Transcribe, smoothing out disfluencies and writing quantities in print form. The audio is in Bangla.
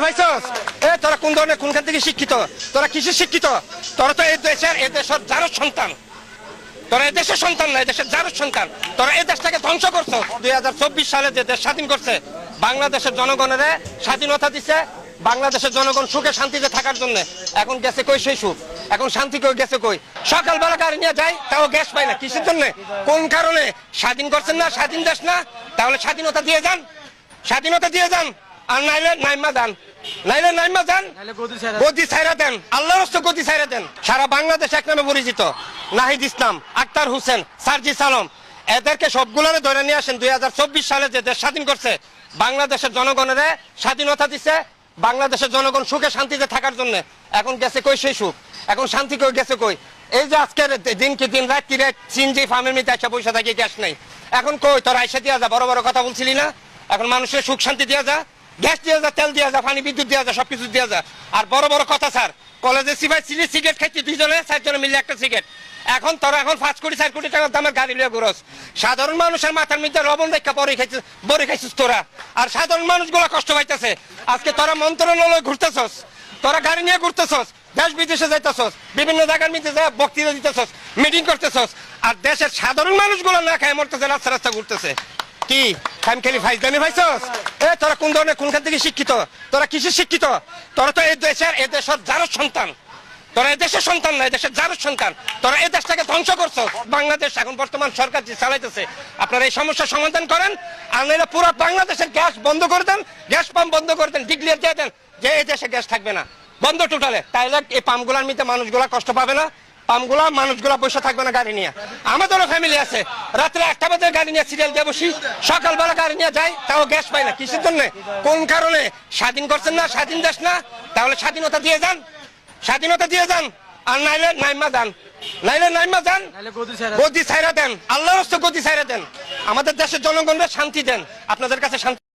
ভাইছস তোরা কোন ধরনের কোনখান থেকে শিক্ষিত? তোরা কিসের শিক্ষিত? তোরা তো এই দেশের যারও সন্তান। তোরা এই দেশের সন্তান না, এই দেশের যারও সন্তান। তোরা এই দেশটাকে ধ্বংস করছো। 2024 সালে যে দেশ স্বাধীন করছে, বাংলাদেশের জনগণের স্বাধীনতা দিচ্ছে, বাংলাদেশের জনগণ সুখে শান্তিতে থাকার জন্য। এখন গেছে কই সেই সুখ? এখন শান্তি কই গেছে কই? সকালবেলা গাড়ি নিয়ে যাই, তাও গ্যাস পাই না। কিসের জন্য? কোন কারণে? স্বাধীন করছেন না, স্বাধীন দেশ না? তাহলে স্বাধীনতা দিয়ে যান, স্বাধীনতা দিয়ে যান। আর নাইলে নাইমা যান, নাইলে নাইমা যান, গদি ছাইরা দেন, আল্লাহর রাস্তে গদি ছাইরা দেন। সারা বাংলাদেশ এক নামে পরিচিত, নাহিদ ইসলাম, আক্তার হোসেন, সার্জিস আলম, এদেরকে সবগুলোরে ধরে নিয়ে আসেন। 2024 সালে যে দেশ স্বাধীন করছে, বাংলাদেশের জনগণের স্বাধীনতা দিচ্ছে, বাংলাদেশের জনগণ সুখে শান্তিতে থাকার জন্য। এখন গেছে কই সেই সুখ? এখন শান্তি কই গেছে কই? এই যে আজকের দিন কি দিন, রাত কি রাত, সিনজি ফার্মের মধ্যে একটা পয়সা থাকে, গ্যাস নাই। এখন কই? তোর আইসা দিয়া যা, বড় বড় কথা বলছিলি না? এখন মানুষের সুখ শান্তি দিয়া যা, গ্যাস দিয়া যা, তেল দিয়া যা, পানি বিদ্যুৎ দিয়া যা, সবকিছু দিয়া যা। আর বড় বড় কথা স্যার, কলেজে সিপাই ছিলি, সিগারেট খাইছি 2 জনে 4 জনে মিলে একটা সিগারেট। এখন তোরা এখন 5 কোটি 4 কোটি টাকার দামের গাড়ি লিয়ে ঘুরস। সাধারণ মানুষের মাথার মধ্যে লবণ দেখা বড়ি খাইছিস তোরা। আর সাধারণ মানুষগুলো কষ্ট পাইতেছে। আজকে তোরা মন্ত্রণালয় ঘুরতেছস, তোরা গাড়ি নিয়ে ঘুরতেছস, দেশ বিদেশে যাইতেছস, বিভিন্ন জায়গার মধ্যে বক্তৃতা দিতেছস, মিটিং করতেছস। আর দেশের সাধারণ মানুষগুলো না খায় মরতেছে, রাস্তা রাস্তা ঘুরতেছে। কি খামখেলি ফাইজদানি ভাইছস? তোরা কোন ধরনের কোনখান থেকে শিক্ষিত? তোরা কিসের শিক্ষিত? তোরা তো এই দেশের যারও সন্তান। তোরা এই দেশের সন্তান না, এই দেশের যারও সন্তান। তোরা এই দেশটাকে ধ্বংস করছো। বাংলাদেশ এখন বর্তমান সরকার যে চালাইতেছে, আপনারা এই সমস্যার সমাধান করেন। আর নাহলে পুরো বাংলাদেশের গ্যাস বন্ধ করে দেন, গ্যাস পাম্প বন্ধ করে দেন, ডিক্লেয়ার দিয়ে দেন যে এই দেশে গ্যাস থাকবে না, বন্ধ টোটালে। তাইলে এই পাম্পগুলার মধ্যে মানুষগুলা কষ্ট পাবে না, পাম্পগুলা মানুষগুলা বসে থাকবে না গাড়ি নিয়ে। আমাদেরও ফ্যামিলি আছে, রাত্রে 1টা বাজে গাড়ি নিয়ে সিরিয়াল দিয়ে বসি, সকালবেলা গাড়ি নিয়ে যাই, তাও গ্যাস পাই না। কিসের জন্য? কোন কারণে? স্বাধীন করছেন না, স্বাধীন দেশ না? তাহলে স্বাধীনতা দিয়ে যান, স্বাধীনতা দিয়ে যান। আর নাইলে নাইমা যান, নাইলে নাইমা যান, গদি ছাইরা দেন, আল্লাহর রাস্তে গদি ছাইরা দেন। আমাদের দেশের জনগণের শান্তি দেন, আপনাদের কাছে শান্তি।